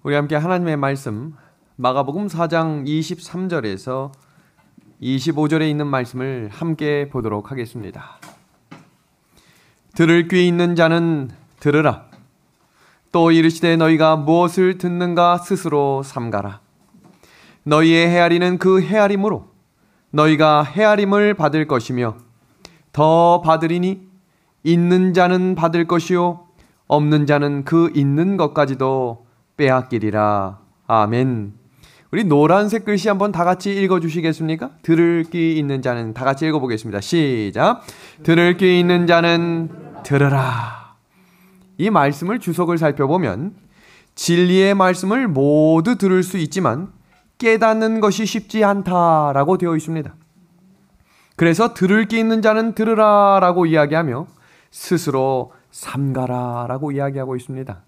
우리 함께 하나님의 말씀 마가복음 4장 23절에서 25절에 있는 말씀을 함께 보도록 하겠습니다. 들을 귀 있는 자는 들으라. 또 이르시되 너희가 무엇을 듣는가 스스로 삼가라. 너희의 헤아리는 그 헤아림으로 너희가 헤아림을 받을 것이며 더 받으리니 있는 자는 받을 것이요 없는 자는 그 있는 것까지도 빼앗기리라. 아멘. 우리 노란색 글씨 한번 다 같이 읽어주시겠습니까? 들을 귀 있는 자는 다 같이 읽어보겠습니다. 시작. 들을 귀 있는 자는 들으라. 이 말씀을 주석을 살펴보면 진리의 말씀을 모두 들을 수 있지만 깨닫는 것이 쉽지 않다라고 되어 있습니다. 그래서 들을 귀 있는 자는 들으라 라고 이야기하며 스스로 삼가라 라고 이야기하고 있습니다.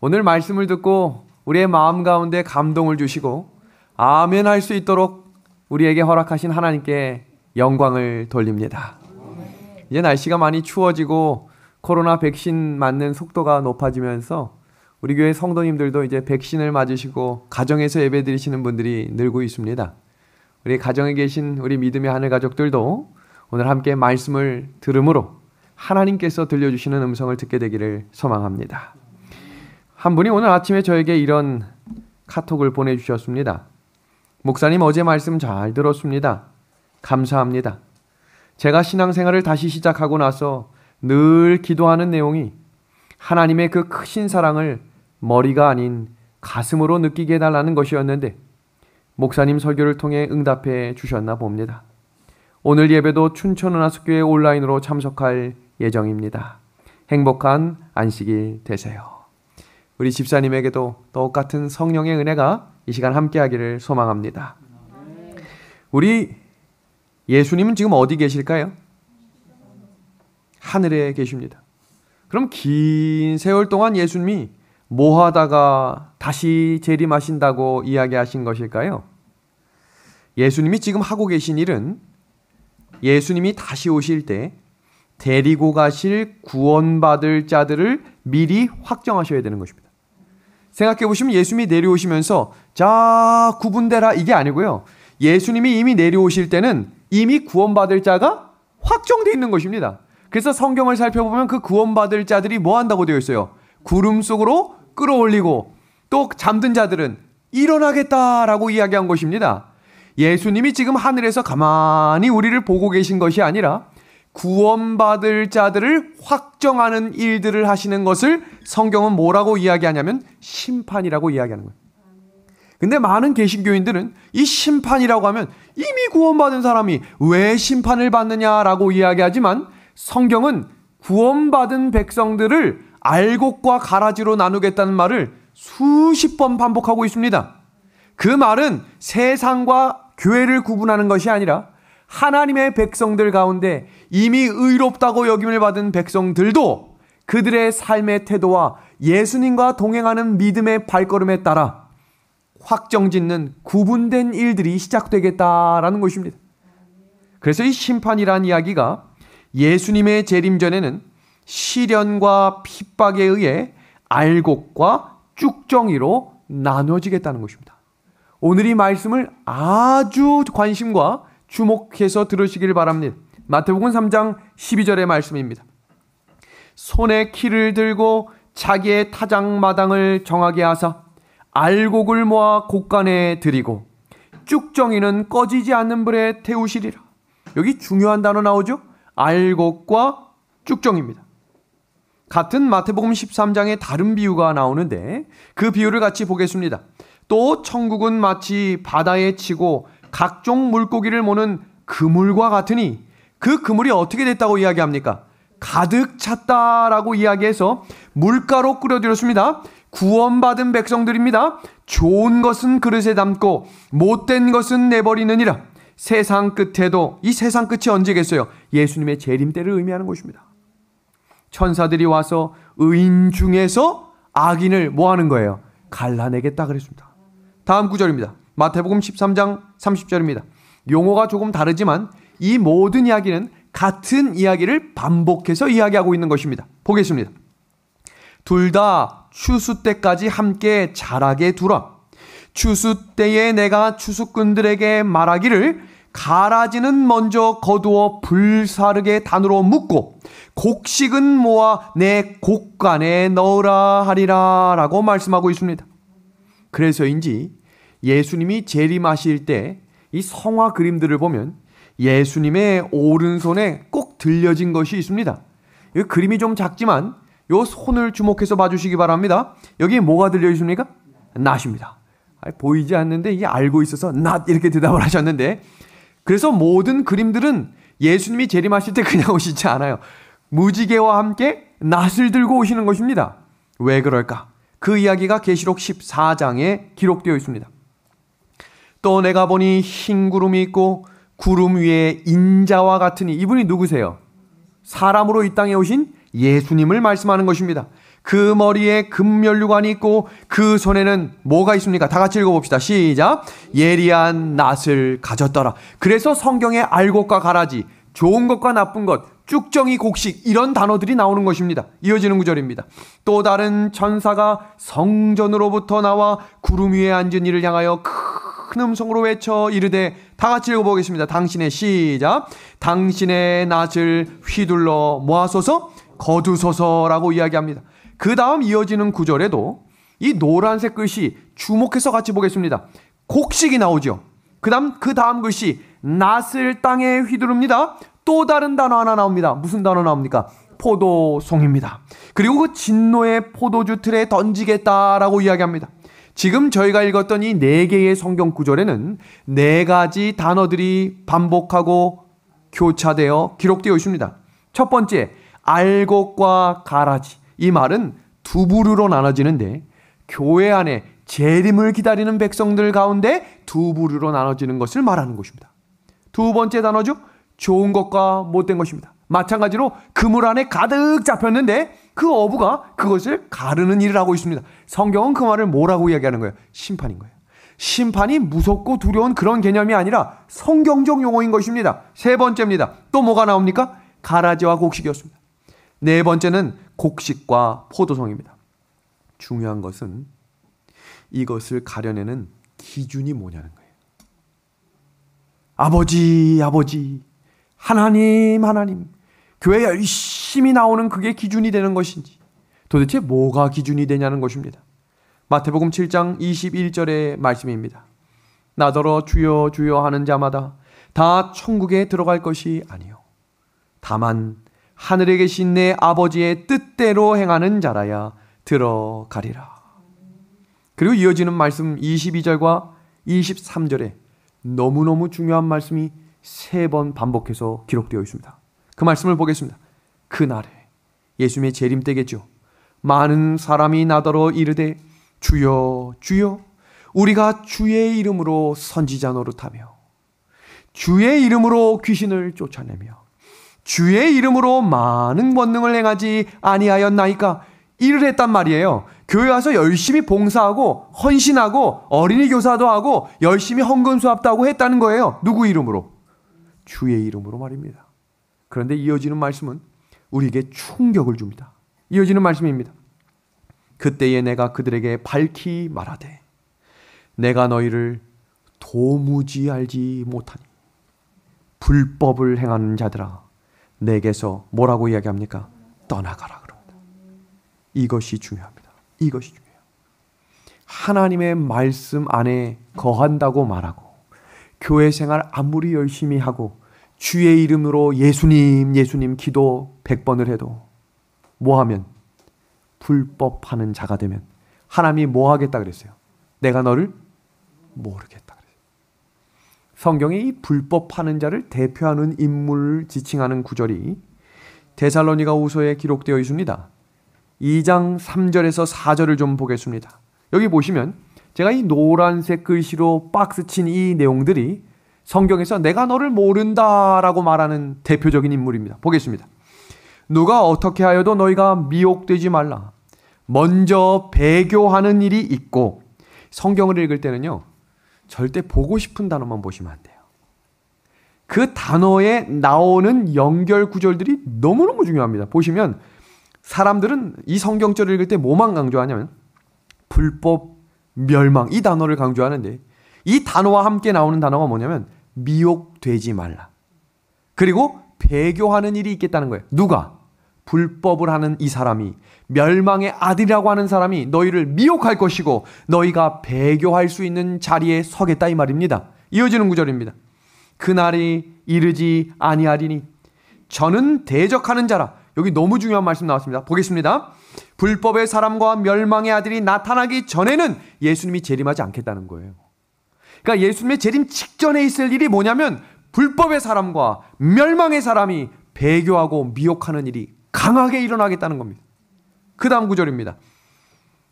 오늘 말씀을 듣고 우리의 마음 가운데 감동을 주시고 아멘 할 수 있도록 우리에게 허락하신 하나님께 영광을 돌립니다. 이제 날씨가 많이 추워지고 코로나 백신 맞는 속도가 높아지면서 우리 교회 성도님들도 이제 백신을 맞으시고 가정에서 예배드리시는 분들이 늘고 있습니다. 우리 가정에 계신 우리 믿음의 하늘 가족들도 오늘 함께 말씀을 들음으로 하나님께서 들려주시는 음성을 듣게 되기를 소망합니다. 한 분이 오늘 아침에 저에게 이런 카톡을 보내주셨습니다. 목사님, 어제 말씀 잘 들었습니다. 감사합니다. 제가 신앙생활을 다시 시작하고 나서 늘 기도하는 내용이 하나님의 그 크신 사랑을 머리가 아닌 가슴으로 느끼게 해달라는 것이었는데 목사님 설교를 통해 응답해 주셨나 봅니다. 오늘 예배도 춘천은하수교회 온라인으로 참석할 예정입니다. 행복한 안식일 되세요. 우리 집사님에게도 똑같은 성령의 은혜가 이 시간 함께하기를 소망합니다. 우리 예수님은 지금 어디 계실까요? 하늘에 계십니다. 그럼 긴 세월 동안 예수님이 뭐 하다가 다시 재림하신다고 이야기하신 것일까요? 예수님이 지금 하고 계신 일은 예수님이 다시 오실 때 데리고 가실 구원받을 자들을 미리 확정하셔야 되는 것입니다. 생각해 보시면 예수님이 내려오시면서 자 구분되라 이게 아니고요. 예수님이 이미 내려오실 때는 이미 구원받을 자가 확정되어 있는 것입니다. 그래서 성경을 살펴보면 그 구원받을 자들이 뭐 한다고 되어 있어요? 구름 속으로 끌어올리고 또 잠든 자들은 일어나겠다라고 이야기한 것입니다. 예수님이 지금 하늘에서 가만히 우리를 보고 계신 것이 아니라 구원받을 자들을 확정하는 일들을 하시는 것을 성경은 뭐라고 이야기하냐면 심판이라고 이야기하는 거예요. 근데 많은 개신교인들은 이 심판이라고 하면 이미 구원받은 사람이 왜 심판을 받느냐라고 이야기하지만 성경은 구원받은 백성들을 알곡과 가라지로 나누겠다는 말을 수십 번 반복하고 있습니다. 그 말은 세상과 교회를 구분하는 것이 아니라 하나님의 백성들 가운데 이미 의롭다고 여김을 받은 백성들도 그들의 삶의 태도와 예수님과 동행하는 믿음의 발걸음에 따라 확정짓는 구분된 일들이 시작되겠다라는 것입니다. 그래서 이 심판이란 이야기가 예수님의 재림 전에는 시련과 핍박에 의해 알곡과 쭉정이로 나눠지겠다는 것입니다. 오늘 이 말씀을 아주 관심과 주목해서 들으시길 바랍니다. 마태복음 3장 12절의 말씀입니다. 손에 키를 들고 자기의 타작마당을 정하게 하사 알곡을 모아 곳간에 들이고 쭉정이는 꺼지지 않는 불에 태우시리라. 여기 중요한 단어 나오죠? 알곡과 쭉정입니다. 같은 마태복음 13장에 다른 비유가 나오는데 그 비유를 같이 보겠습니다. 또 천국은 마치 바다에 치고 각종 물고기를 모는 그물과 같으니 그 그물이 어떻게 됐다고 이야기합니까? 가득 찼다라고 이야기해서 물가로 끌어들였습니다. 구원받은 백성들입니다. 좋은 것은 그릇에 담고 못된 것은 내버리느니라. 세상 끝에도 이 세상 끝이 언제겠어요? 예수님의 재림 때를 의미하는 것입니다. 천사들이 와서 의인 중에서 악인을 뭐 하는 거예요? 갈라내겠다 그랬습니다. 다음 구절입니다. 마태복음 13장 30절입니다. 용어가 조금 다르지만 이 모든 이야기는 같은 이야기를 반복해서 이야기하고 있는 것입니다. 보겠습니다. 둘 다 추수 때까지 함께 자라게 두라. 추수 때에 내가 추수꾼들에게 말하기를 가라지는 먼저 거두어 불사르게 단으로 묶고 곡식은 모아 내 곡간에 넣으라 하리라 라고 말씀하고 있습니다. 그래서인지 예수님이 재림하실 때 이 성화 그림들을 보면 예수님의 오른손에 꼭 들려진 것이 있습니다. 이 그림이 좀 작지만 이 손을 주목해서 봐주시기 바랍니다. 여기에 뭐가 들려 있습니까? 낫입니다. 보이지 않는데 이게 알고 있어서 낫 이렇게 대답을 하셨는데, 그래서 모든 그림들은 예수님이 재림하실 때 그냥 오시지 않아요. 무지개와 함께 낫을 들고 오시는 것입니다. 왜 그럴까? 그 이야기가 계시록 14장에 기록되어 있습니다. 또 내가 보니 흰 구름이 있고 구름 위에 인자와 같으니, 이분이 누구세요? 사람으로 이 땅에 오신 예수님을 말씀하는 것입니다. 그 머리에 금면류관이 있고 그 손에는 뭐가 있습니까? 다 같이 읽어봅시다. 시작. 예리한 낫을 가졌더라. 그래서 성경에 알곡과 가라지, 좋은 것과 나쁜 것, 쭉정이, 곡식, 이런 단어들이 나오는 것입니다. 이어지는 구절입니다. 또 다른 천사가 성전으로부터 나와 구름 위에 앉은 이를 향하여 큰 음성으로 외쳐 이르되, 다 같이 읽어보겠습니다. 당신의, 시작. 당신의 낫을 휘둘러 모아소서, 거두소서라고 이야기합니다. 그 다음 이어지는 구절에도 이 노란색 글씨 주목해서 같이 보겠습니다. 곡식이 나오죠. 그 다음 글씨 낫을 땅에 휘두릅니다. 또 다른 단어 하나 나옵니다. 무슨 단어 나옵니까? 포도송입니다. 그리고 그 진노의 포도주 틀에 던지겠다라고 이야기합니다. 지금 저희가 읽었던 이 4개의 성경 구절에는 4가지 단어들이 반복하고 교차되어 기록되어 있습니다. 첫 번째, 알곡과 가라지. 이 말은 두 부류로 나눠지는데, 교회 안에 재림을 기다리는 백성들 가운데 두 부류로 나눠지는 것을 말하는 것입니다. 두 번째 단어죠. 좋은 것과 못된 것입니다. 마찬가지로 그물 안에 가득 잡혔는데 그 어부가 그것을 가르는 일을 하고 있습니다. 성경은 그 말을 뭐라고 이야기하는 거예요? 심판인 거예요. 심판이 무섭고 두려운 그런 개념이 아니라 성경적 용어인 것입니다. 세 번째입니다. 또 뭐가 나옵니까? 가라지와 곡식이었습니다. 네 번째는 곡식과 포도송입니다. 중요한 것은 이것을 가려내는 기준이 뭐냐는 거예요. 아버지, 하나님, 교회 열심히 나오는 그게 기준이 되는 것인지, 도대체 뭐가 기준이 되냐는 것입니다. 마태복음 7장 21절의 말씀입니다. 나더러 주여 주여 하는 자마다 다 천국에 들어갈 것이 아니요 다만 하늘에 계신 내 아버지의 뜻대로 행하는 자라야 들어가리라. 그리고 이어지는 말씀 22절과 23절에 너무너무 중요한 말씀이 3번 반복해서 기록되어 있습니다. 그 말씀을 보겠습니다. 그날에, 예수님의 재림 때겠죠. 많은 사람이 나더러 이르되 주여 주여 우리가 주의 이름으로 선지자 노릇하며 주의 이름으로 귀신을 쫓아내며 주의 이름으로 많은 권능을 행하지 아니하였나이까, 일을 했단 말이에요. 교회 와서 열심히 봉사하고 헌신하고 어린이 교사도 하고 열심히 헌금 수합도 하고 했다는 거예요. 누구 이름으로? 주의 이름으로 말입니다. 그런데 이어지는 말씀은 우리에게 충격을 줍니다. 이어지는 말씀입니다. 그때에 내가 그들에게 밝히 말하되 내가 너희를 도무지 알지 못하니 불법을 행하는 자들아 내게서 뭐라고 이야기합니까? 떠나가라 그럽니다. 이것이 중요합니다. 이것이 중요해요. 하나님의 말씀 안에 거한다고 말하고 교회 생활 아무리 열심히 하고 주의 이름으로 예수님 기도 100번을 해도 뭐하면? 불법하는 자가 되면 하나님이 뭐 하겠다 그랬어요? 내가 너를 모르겠다 그랬어요. 성경에 이 불법하는 자를 대표하는 인물을 지칭하는 구절이 데살로니가후서에 기록되어 있습니다. 2장 3절에서 4절을 좀 보겠습니다. 여기 보시면 제가 이 노란색 글씨로 박스 친 이 내용들이 성경에서 내가 너를 모른다라고 말하는 대표적인 인물입니다. 보겠습니다. 누가 어떻게 하여도 너희가 미혹되지 말라. 먼저 배교하는 일이 있고, 성경을 읽을 때는요 절대 보고 싶은 단어만 보시면 안 돼요. 그 단어에 나오는 연결 구절들이 너무너무 중요합니다. 보시면 사람들은 이 성경절을 읽을 때 뭐만 강조하냐면 불법, 멸망 이 단어를 강조하는데 이 단어와 함께 나오는 단어가 뭐냐면 미혹되지 말라. 그리고 배교하는 일이 있겠다는 거예요. 누가? 불법을 하는 이 사람이, 멸망의 아들이라고 하는 사람이 너희를 미혹할 것이고 너희가 배교할 수 있는 자리에 서겠다 이 말입니다. 이어지는 구절입니다. 그날이 이르지 아니하리니 저는 대적하는 자라. 여기 너무 중요한 말씀 나왔습니다. 보겠습니다. 불법의 사람과 멸망의 아들이 나타나기 전에는 예수님이 재림하지 않겠다는 거예요. 그러니까 예수님의 재림 직전에 있을 일이 뭐냐면 불법의 사람과 멸망의 사람이 배교하고 미혹하는 일이 강하게 일어나겠다는 겁니다. 그 다음 구절입니다.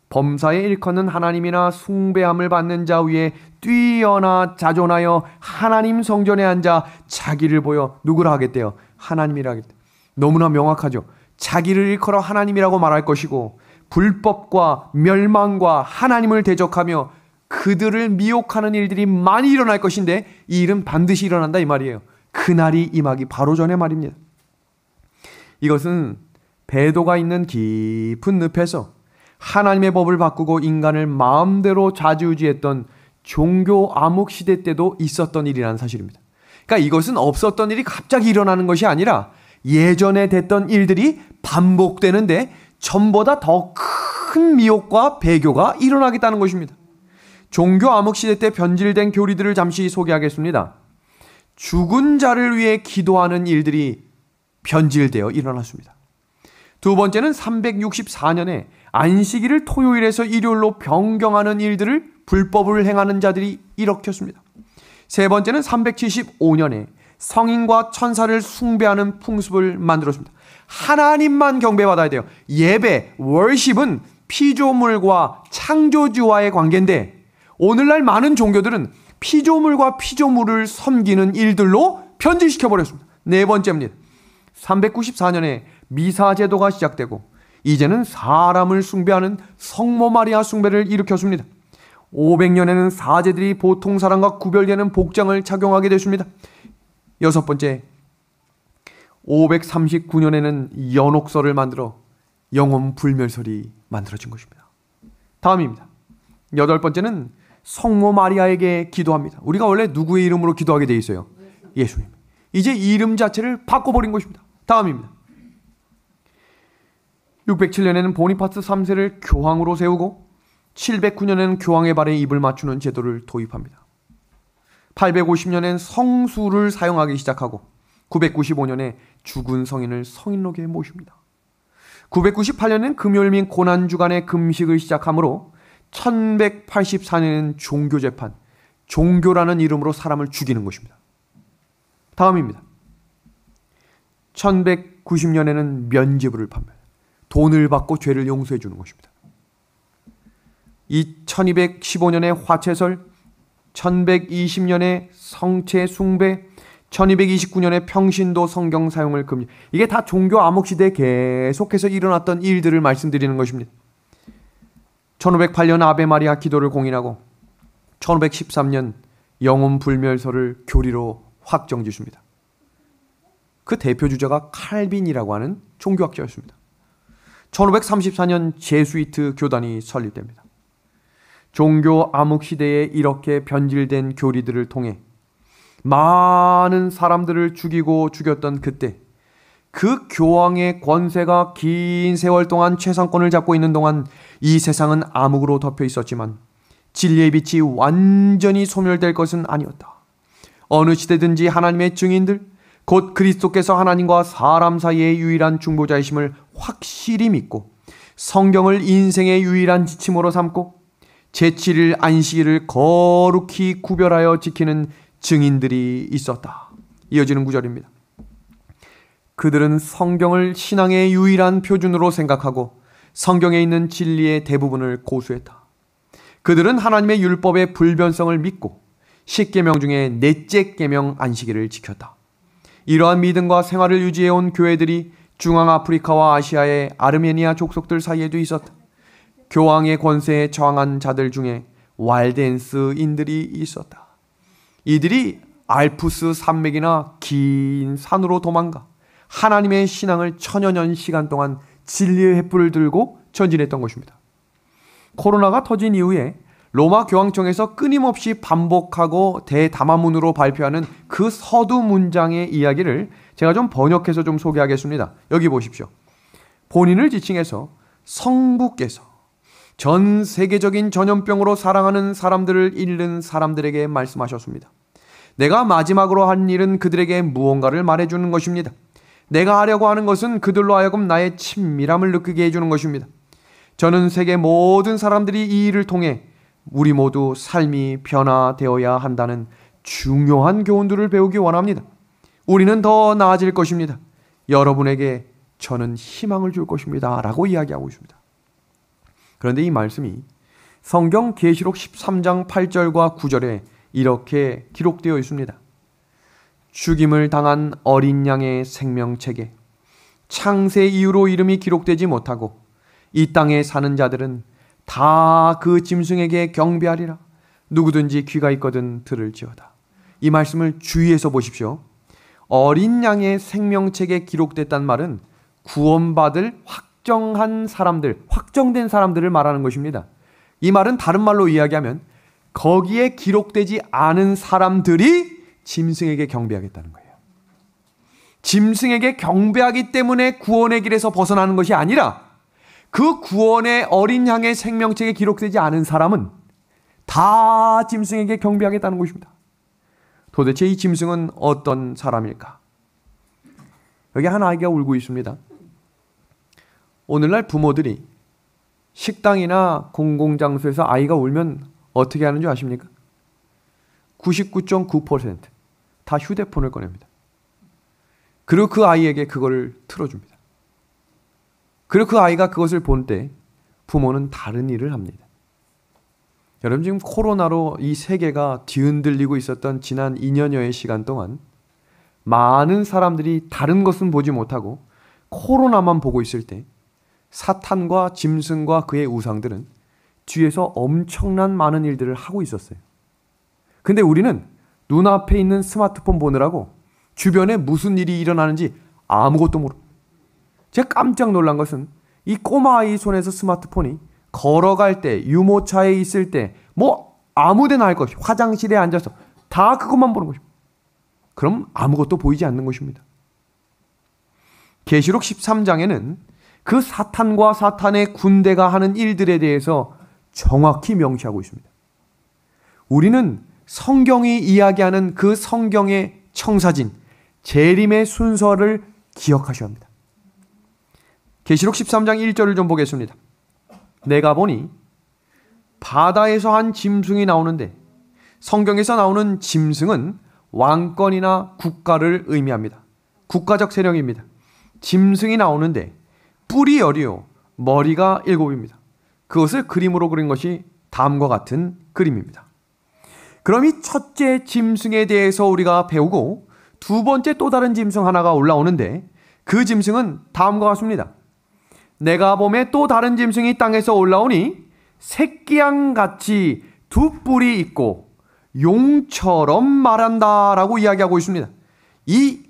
범사에 일컫는 하나님이나 숭배함을 받는 자 위에 뛰어나 자존하여 하나님 성전에 앉아 자기를 보여 누구라 하겠대요? 하나님이라 하겠대요. 너무나 명확하죠. 자기를 일컬어 하나님이라고 말할 것이고 불법과 멸망과 하나님을 대적하며 그들을 미혹하는 일들이 많이 일어날 것인데 이 일은 반드시 일어난다 이 말이에요. 그날이 임하기 바로 전의 말입니다. 이것은 배도가 있는 깊은 늪에서 하나님의 법을 바꾸고 인간을 마음대로 좌지우지했던 종교 암흑 시대 때도 있었던 일이라는 사실입니다. 그러니까 이것은 없었던 일이 갑자기 일어나는 것이 아니라 예전에 됐던 일들이 반복되는데 전보다 더 큰 미혹과 배교가 일어나겠다는 것입니다. 종교 암흑 시대 때 변질된 교리들을 잠시 소개하겠습니다. 죽은 자를 위해 기도하는 일들이 변질되어 일어났습니다. 두 번째는 364년에 안식일을 토요일에서 일요일로 변경하는 일들을 불법을 행하는 자들이 일으켰습니다. 세 번째는 375년에 성인과 천사를 숭배하는 풍습을 만들었습니다. 하나님만 경배받아야 돼요. 예배, 월십은 피조물과 창조주와의 관계인데 오늘날 많은 종교들은 피조물과 피조물을 섬기는 일들로 변질시켜버렸습니다. 네 번째입니다. 394년에 미사 제도가 시작되고 이제는 사람을 숭배하는 성모 마리아 숭배를 일으켰습니다. 500년에는 사제들이 보통 사람과 구별되는 복장을 착용하게 됐습니다. 여섯 번째, 539년에는 연옥설을 만들어 영혼 불멸설이 만들어진 것입니다. 다음입니다. 여덟 번째는 성모 마리아에게 기도합니다. 우리가 원래 누구의 이름으로 기도하게 돼 있어요? 예수님. 이제 이름 자체를 바꿔버린 것입니다. 다음입니다. 607년에는 보니파스 3세를 교황으로 세우고 709년에는 교황의 발에 입을 맞추는 제도를 도입합니다. 850년엔 성수를 사용하기 시작하고 995년에 죽은 성인을 성인록에 모십니다. 998년엔 금요일 및 고난주간에 금식을 시작하므로 1184년에는 종교재판, 종교라는 이름으로 사람을 죽이는 것입니다. 다음입니다. 1190년에는 면죄부를 판매합니다. 돈을 받고 죄를 용서해 주는 것입니다. 1215년에 화채설, 1120년에 성체 숭배, 1229년에 평신도 성경 사용을 금지. 이게 다 종교 암흑 시대에 계속해서 일어났던 일들을 말씀드리는 것입니다. 1508년 아베 마리아 기도를 공인하고 1513년 영혼 불멸설을 교리로 확정짓습니다. 그 대표 주자가 칼빈이라고 하는 종교학자였습니다. 1534년 제수이트 교단이 설립됩니다. 종교 암흑 시대에 이렇게 변질된 교리들을 통해 많은 사람들을 죽이고 죽였던 그때 그 교황의 권세가 긴 세월 동안 최상권을 잡고 있는 동안 이 세상은 암흑으로 덮여 있었지만 진리의 빛이 완전히 소멸될 것은 아니었다. 어느 시대든지 하나님의 증인들, 곧 그리스도께서 하나님과 사람 사이의 유일한 중보자이심을 확실히 믿고 성경을 인생의 유일한 지침으로 삼고 제7일 안식일을 거룩히 구별하여 지키는 증인들이 있었다. 이어지는 구절입니다. 그들은 성경을 신앙의 유일한 표준으로 생각하고 성경에 있는 진리의 대부분을 고수했다. 그들은 하나님의 율법의 불변성을 믿고 10계명 중에 넷째 계명 안식일을 지켰다. 이러한 믿음과 생활을 유지해온 교회들이 중앙아프리카와 아시아의 아르메니아 족속들 사이에도 있었다. 교황의 권세에 저항한 자들 중에 왈덴스인들이 있었다. 이들이 알프스 산맥이나 긴 산으로 도망가 하나님의 신앙을 천여 년 시간 동안 진리의 횃불을 들고 전진했던 것입니다. 코로나가 터진 이후에 로마 교황청에서 끊임없이 반복하고 대담화문으로 발표하는 그 서두 문장의 이야기를 제가 좀 번역해서 좀 소개하겠습니다. 여기 보십시오. 본인을 지칭해서 성부께서 전 세계적인 전염병으로 사랑하는 사람들을 잃는 사람들에게 말씀하셨습니다. 내가 마지막으로 한 일은 그들에게 무언가를 말해주는 것입니다. 내가 하려고 하는 것은 그들로 하여금 나의 친밀함을 느끼게 해주는 것입니다. 저는 세계 모든 사람들이 이 일을 통해 우리 모두 삶이 변화되어야 한다는 중요한 교훈들을 배우기 원합니다. 우리는 더 나아질 것입니다. 여러분에게 저는 희망을 줄 것입니다. 라고 이야기하고 있습니다. 그런데 이 말씀이 성경 계시록 13장 8절과 9절에 이렇게 기록되어 있습니다. 죽임을 당한 어린 양의 생명책에 창세 이후로 이름이 기록되지 못하고 이 땅에 사는 자들은 다 그 짐승에게 경배하리라. 누구든지 귀가 있거든 들을지어다. 이 말씀을 주의해서 보십시오. 어린 양의 생명책에 기록됐단 말은 구원받을 확정한 사람들, 확정된 사람들을 말하는 것입니다. 이 말은 다른 말로 이야기하면 거기에 기록되지 않은 사람들이 짐승에게 경배하겠다는 거예요. 짐승에게 경배하기 때문에 구원의 길에서 벗어나는 것이 아니라 그 구원의 어린 양의 생명책에 기록되지 않은 사람은 다 짐승에게 경배하겠다는 것입니다. 도대체 이 짐승은 어떤 사람일까? 여기 한 아이가 울고 있습니다. 오늘날 부모들이 식당이나 공공장소에서 아이가 울면 어떻게 하는 줄 아십니까? 99.9% 다 휴대폰을 꺼냅니다. 그리고 그 아이에게 그걸 틀어줍니다. 그리고 그 아이가 그것을 본 때 부모는 다른 일을 합니다. 여러분, 지금 코로나로 이 세계가 뒤흔들리고 있었던 지난 2년여의 시간 동안 많은 사람들이 다른 것은 보지 못하고 코로나만 보고 있을 때 사탄과 짐승과 그의 우상들은 뒤에서 엄청난 많은 일들을 하고 있었어요. 근데 우리는 눈앞에 있는 스마트폰 보느라고 주변에 무슨 일이 일어나는지 아무것도 모르고, 제가 깜짝 놀란 것은 이 꼬마 아이 손에서 스마트폰이 걸어갈 때, 유모차에 있을 때, 뭐 아무데나 할 것이, 화장실에 앉아서 다 그것만 보는 것입니다. 그럼 아무것도 보이지 않는 것입니다. 계시록 13장에는 그 사탄과 사탄의 군대가 하는 일들에 대해서 정확히 명시하고 있습니다. 우리는 성경이 이야기하는 그 성경의 청사진, 재림의 순서를 기억하셔야 합니다. 계시록 13장 1절을 좀 보겠습니다. 내가 보니 바다에서 한 짐승이 나오는데, 성경에서 나오는 짐승은 왕권이나 국가를 의미합니다. 국가적 세력입니다. 짐승이 나오는데 뿔이 10이요 머리가 7입니다. 그것을 그림으로 그린 것이 다음과 같은 그림입니다. 그럼 이 첫째 짐승에 대해서 우리가 배우고 두 번째 또 다른 짐승 하나가 올라오는데, 그 짐승은 다음과 같습니다. 내가 봄에 또 다른 짐승이 땅에서 올라오니 새끼양같이 두 뿔이 있고 용처럼 말한다 라고 이야기하고 있습니다. 이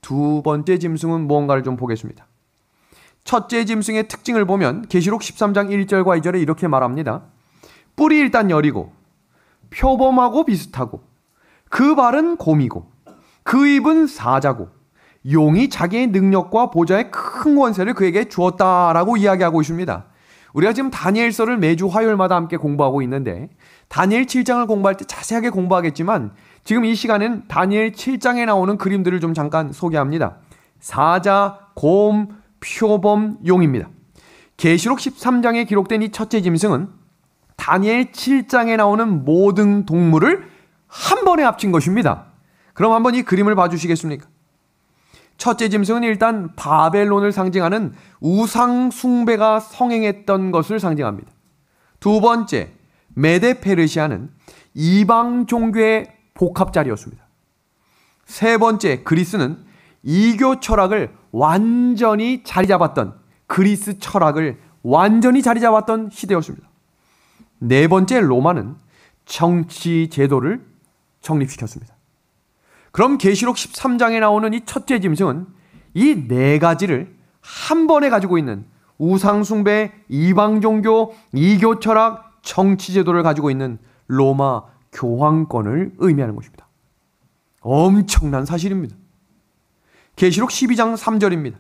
두 번째 짐승은 무언가를 좀 보겠습니다. 첫째 짐승의 특징을 보면 계시록 13장 1절과 2절에 이렇게 말합니다. 뿔이 일단 여리고 표범하고 비슷하고 그 발은 곰이고 그 입은 사자고 용이 자기의 능력과 보좌의 큰 권세를 그에게 주었다라고 이야기하고 있습니다. 우리가 지금 다니엘서를 매주 화요일마다 함께 공부하고 있는데 다니엘 7장을 공부할 때 자세하게 공부하겠지만 지금 이 시간엔 다니엘 7장에 나오는 그림들을 좀 잠깐 소개합니다. 사자, 곰, 표범, 용입니다. 계시록 13장에 기록된 이 첫째 짐승은 다니엘 7장에 나오는 모든 동물을 한 번에 합친 것입니다. 그럼 한번 이 그림을 봐주시겠습니까? 첫째 짐승은 일단 바벨론을 상징하는 우상 숭배가 성행했던 것을 상징합니다. 두 번째, 메데 페르시아는 이방 종교의 복합자리였습니다. 세 번째, 그리스는 이교 철학을 완전히 자리 잡았던, 그리스 철학을 완전히 자리 잡았던 시대였습니다. 네 번째, 로마는 정치 제도를 정립시켰습니다. 그럼 계시록 13장에 나오는 이 첫째 짐승은 이 네 가지를 한 번에 가지고 있는 우상숭배, 이방종교, 이교 철학, 정치제도를 가지고 있는 로마 교황권을 의미하는 것입니다. 엄청난 사실입니다. 계시록 12장 3절입니다.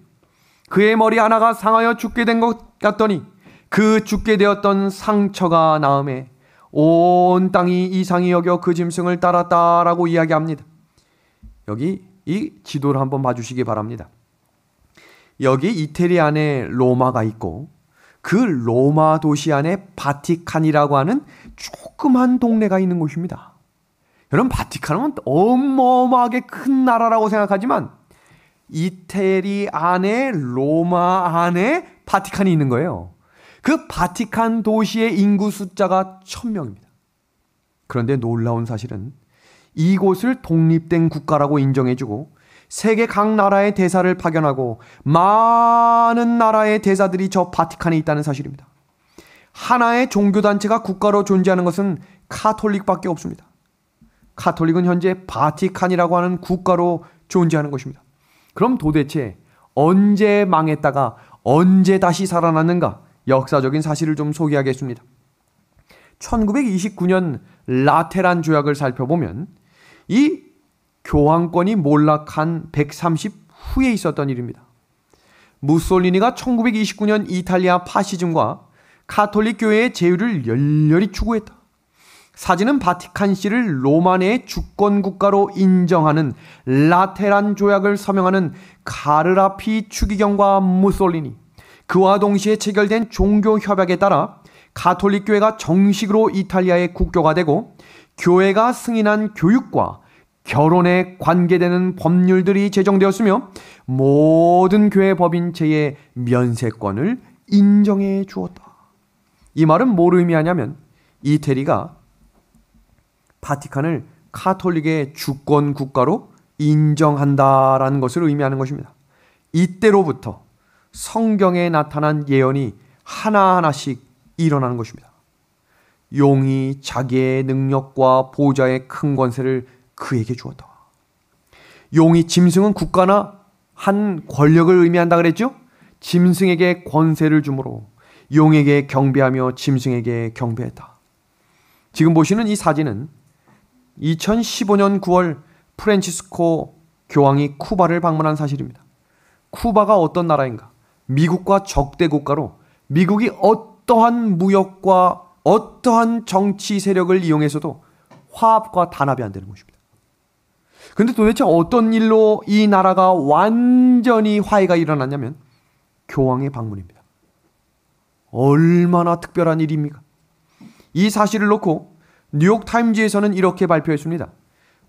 그의 머리 하나가 상하여 죽게 된 것 같더니 그 죽게 되었던 상처가 나음에 온 땅이 이상히 여겨 그 짐승을 따랐다라고 이야기합니다. 여기 이 지도를 한번 봐주시기 바랍니다. 여기 이태리 안에 로마가 있고 그 로마 도시 안에 바티칸이라고 하는 조그만 동네가 있는 곳입니다. 여러분, 바티칸은 어마어마하게 큰 나라라고 생각하지만 이태리 안에 로마 안에 바티칸이 있는 거예요. 그 바티칸 도시의 인구 숫자가 1000명입니다. 그런데 놀라운 사실은 이곳을 독립된 국가라고 인정해주고 세계 각 나라의 대사를 파견하고 많은 나라의 대사들이 저 바티칸에 있다는 사실입니다. 하나의 종교단체가 국가로 존재하는 것은 카톨릭밖에 없습니다. 카톨릭은 현재 바티칸이라고 하는 국가로 존재하는 것입니다. 그럼 도대체 언제 망했다가 언제 다시 살아났는가? 역사적인 사실을 좀 소개하겠습니다. 1929년 라테란 조약을 살펴보면 이 교황권이 몰락한 130 후에 있었던 일입니다. 무솔리니가 1929년 이탈리아 파시즘과 카톨릭 교회의 제휴를 열렬히 추구했다. 사진은 바티칸시를 로마 내의 주권 국가로 인정하는 라테란 조약을 서명하는 가르라피 추기경과 무솔리니, 그와 동시에 체결된 종교 협약에 따라 가톨릭 교회가 정식으로 이탈리아의 국교가 되고 교회가 승인한 교육과 결혼에 관계되는 법률들이 제정되었으며 모든 교회 법인체의 면세권을 인정해 주었다. 이 말은 뭘 의미하냐면 이태리가 바티칸을 카톨릭의 주권 국가로 인정한다라는 것을 의미하는 것입니다. 이때로부터 성경에 나타난 예언이 하나하나씩 일어나는 것입니다. 용이 자기의 능력과 보좌의 큰 권세를 그에게 주었다. 용이, 짐승은 국가나 한 권력을 의미한다 그랬죠? 짐승에게 권세를 주므로 용에게 경배하며 짐승에게 경배했다. 지금 보시는 이 사진은 2015년 9월 프란치스코 교황이 쿠바를 방문한 사실입니다. 쿠바가 어떤 나라인가? 미국과 적대 국가로 미국이 어떠한 무역과 어떠한 정치 세력을 이용해서도 화합과 단합이 안 되는 것입니다. 그런데 도대체 어떤 일로 이 나라가 완전히 화해가 일어났냐면 교황의 방문입니다. 얼마나 특별한 일입니까? 이 사실을 놓고 뉴욕타임즈에서는 이렇게 발표했습니다.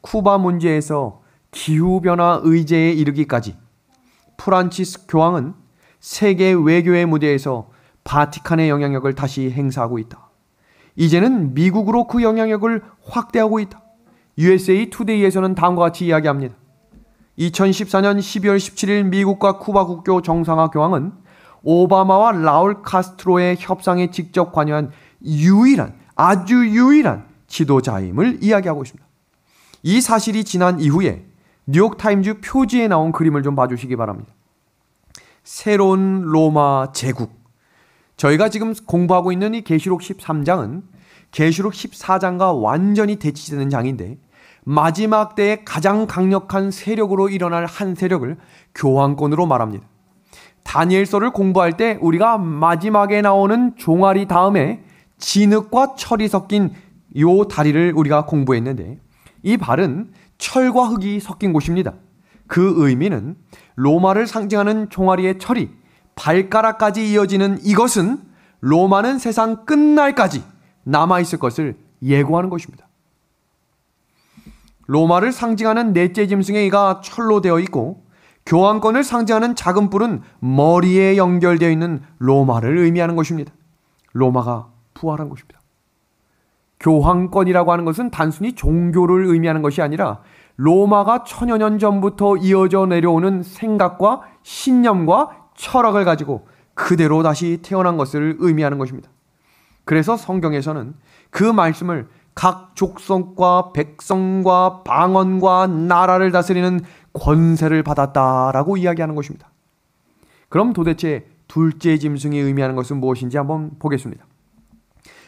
쿠바 문제에서 기후변화 의제에 이르기까지 프란치스 교황은 세계 외교의 무대에서 바티칸의 영향력을 다시 행사하고 있다. 이제는 미국으로 그 영향력을 확대하고 있다. USA 투데이에서는 다음과 같이 이야기합니다. 2014년 12월 17일 미국과 쿠바 국교 정상화 교황은 오바마와 라울 카스트로의 협상에 직접 관여한 아주 유일한 지도자임을 이야기하고 있습니다. 이 사실이 지난 이후에 뉴욕타임즈 표지에 나온 그림을 좀 봐주시기 바랍니다. 새로운 로마 제국. 저희가 지금 공부하고 있는 이 계시록 13장은 계시록 14장과 완전히 대치되는 장인데 마지막 때에 가장 강력한 세력으로 일어날 한 세력을 교황권으로 말합니다. 다니엘서를 공부할 때 우리가 마지막에 나오는 종아리 다음에 진흙과 철이 섞인 요 다리를 우리가 공부했는데 이 발은 철과 흙이 섞인 곳입니다. 그 의미는 로마를 상징하는 종아리의 철이 발가락까지 이어지는 이것은 로마는 세상 끝날까지 남아있을 것을 예고하는 것입니다. 로마를 상징하는 넷째 짐승의 이가 철로 되어 있고 교황권을 상징하는 작은 뿔은 머리에 연결되어 있는 로마를 의미하는 것입니다. 로마가 부활한 것입니다. 교황권이라고 하는 것은 단순히 종교를 의미하는 것이 아니라 로마가 천여 년 전부터 이어져 내려오는 생각과 신념과 철학을 가지고 그대로 다시 태어난 것을 의미하는 것입니다. 그래서 성경에서는 그 말씀을 각 족속과 백성과 방언과 나라를 다스리는 권세를 받았다라고 이야기하는 것입니다. 그럼 도대체 둘째 짐승이 의미하는 것은 무엇인지 한번 보겠습니다.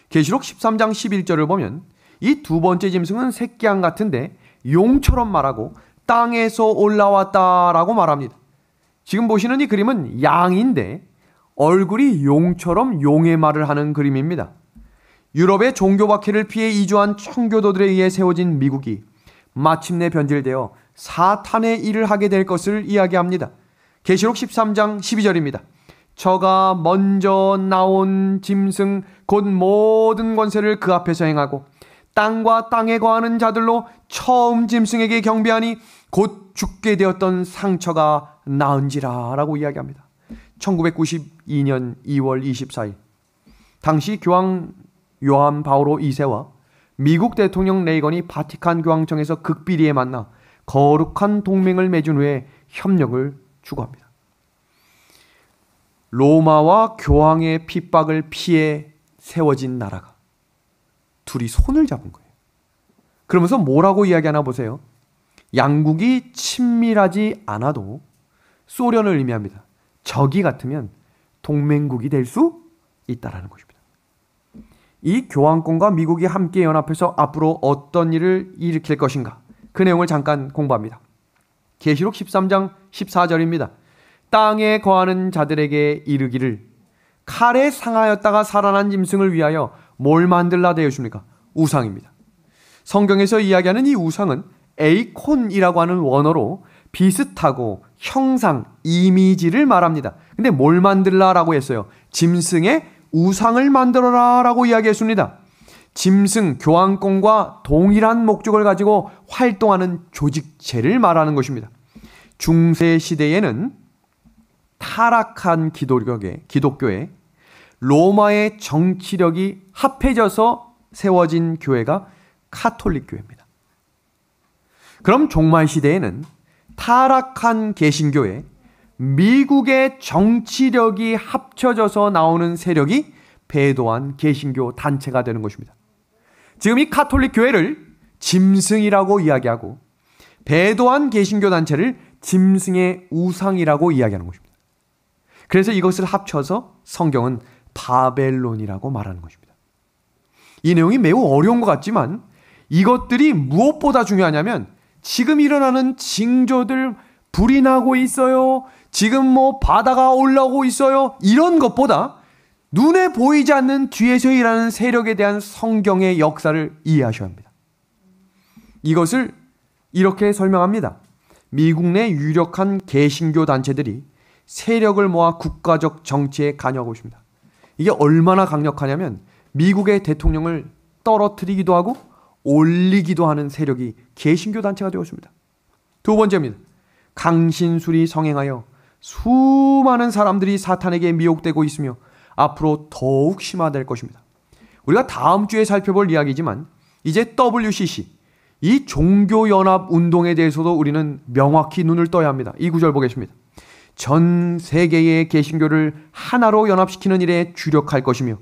계시록 13장 11절을 보면 이 두 번째 짐승은 새끼양 같은데 용처럼 말하고 땅에서 올라왔다라고 말합니다. 지금 보시는 이 그림은 양인데 얼굴이 용처럼 용의 말을 하는 그림입니다. 유럽의 종교 박해를 피해 이주한 청교도들에 의해 세워진 미국이 마침내 변질되어 사탄의 일을 하게 될 것을 이야기합니다. 계시록 13장 12절입니다. 저가 먼저 나온 짐승 곧 모든 권세를 그 앞에서 행하고 땅과 땅에 거하는 자들로 처음 짐승에게 경배하니 곧 죽게 되었던 상처가 나은지라 라고 이야기합니다. 1992년 2월 24일 당시 교황 요한 바오로 2세와 미국 대통령 레이건이 바티칸 교황청에서 극비리에 만나 거룩한 동맹을 맺은 후에 협력을 추구합니다. 로마와 교황의 핍박을 피해 세워진 나라가 둘이 손을 잡은 거예요. 그러면서 뭐라고 이야기하나 보세요. 양국이 친밀하지 않아도 소련을 의미합니다. 적이 같으면 동맹국이 될 수 있다라는 것입니다. 이 교황권과 미국이 함께 연합해서 앞으로 어떤 일을 일으킬 것인가, 그 내용을 잠깐 공부합니다. 계시록 13장 14절입니다. 땅에 거하는 자들에게 이르기를 칼에 상하였다가 살아난 짐승을 위하여 뭘 만들라 되었습니까? 우상입니다. 성경에서 이야기하는 이 우상은 에이콘이라고 하는 원어로 비슷하고 형상, 이미지를 말합니다. 근데 뭘 만들라라고 했어요? 짐승의 우상을 만들어라 라고 이야기했습니다. 짐승, 교황권과 동일한 목적을 가지고 활동하는 조직체를 말하는 것입니다. 중세 시대에는 타락한 기독교에 로마의 정치력이 합해져서 세워진 교회가 카톨릭 교회입니다. 그럼 종말 시대에는 타락한 개신교에 미국의 정치력이 합쳐져서 나오는 세력이 배도한 개신교 단체가 되는 것입니다. 지금 이 카톨릭 교회를 짐승이라고 이야기하고 배도한 개신교 단체를 짐승의 우상이라고 이야기하는 것입니다. 그래서 이것을 합쳐서 성경은 바벨론이라고 말하는 것입니다. 이 내용이 매우 어려운 것 같지만 이것들이 무엇보다 중요하냐면 지금 일어나는 징조들, 불이 나고 있어요. 지금 뭐 바다가 올라오고 있어요. 이런 것보다 눈에 보이지 않는 뒤에서 일하는 세력에 대한 성경의 역사를 이해하셔야 합니다. 이것을 이렇게 설명합니다. 미국 내 유력한 개신교 단체들이 세력을 모아 국가적 정치에 관여하고 있습니다. 이게 얼마나 강력하냐면 미국의 대통령을 떨어뜨리기도 하고 올리기도 하는 세력이 개신교 단체가 되었습니다. 두 번째입니다. 강신술이 성행하여 수많은 사람들이 사탄에게 미혹되고 있으며 앞으로 더욱 심화될 것입니다. 우리가 다음 주에 살펴볼 이야기지만 이제 WCC, 이 종교연합운동에 대해서도 우리는 명확히 눈을 떠야 합니다. 이 구절 보겠습니다. 전 세계의 개신교를 하나로 연합시키는 일에 주력할 것이며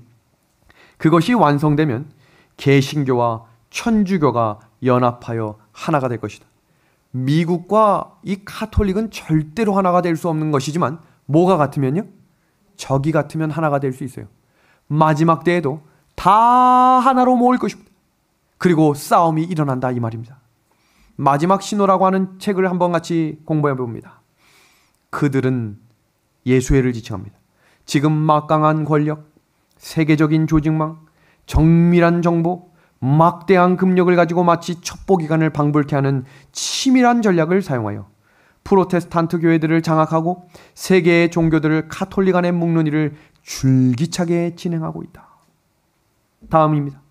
그것이 완성되면 개신교와 천주교가 연합하여 하나가 될 것이다. 미국과 이 카톨릭은 절대로 하나가 될 수 없는 것이지만 뭐가 같으면요? 적이 같으면 하나가 될 수 있어요. 마지막 때에도 다 하나로 모일 것입니다. 그리고 싸움이 일어난다 이 말입니다. 마지막 신호라고 하는 책을 한번 같이 공부해 봅니다. 그들은 예수회를 지칭합니다. 지금 막강한 권력, 세계적인 조직망, 정밀한 정보, 막대한 금력을 가지고 마치 첩보기관을 방불케 하는 치밀한 전략을 사용하여 프로테스탄트 교회들을 장악하고 세계의 종교들을 카톨릭 안에 묶는 일을 줄기차게 진행하고 있다. 다음입니다.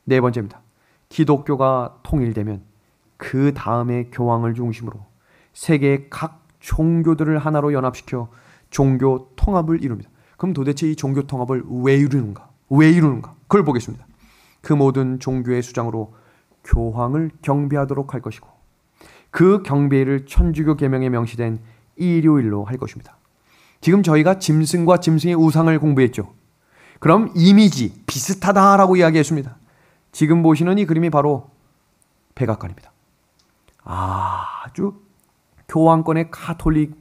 네 번째입니다. 기독교가 통일되면 그 다음에 교황을 중심으로 세계의 각 종교들을 하나로 연합시켜 종교 통합을 이룹니다. 그럼 도대체 이 종교 통합을 왜 이루는가? 왜 이루는가? 그걸 보겠습니다. 그 모든 종교의 수장으로 교황을 경배하도록 할 것이고 그 경배를 천주교 계명에 명시된 일요일로 할 것입니다. 지금 저희가 짐승과 짐승의 우상을 공부했죠. 그럼 이미지 비슷하다라고 이야기했습니다. 지금 보시는 이 그림이 바로 백악관입니다. 아주 교황권의 카톨릭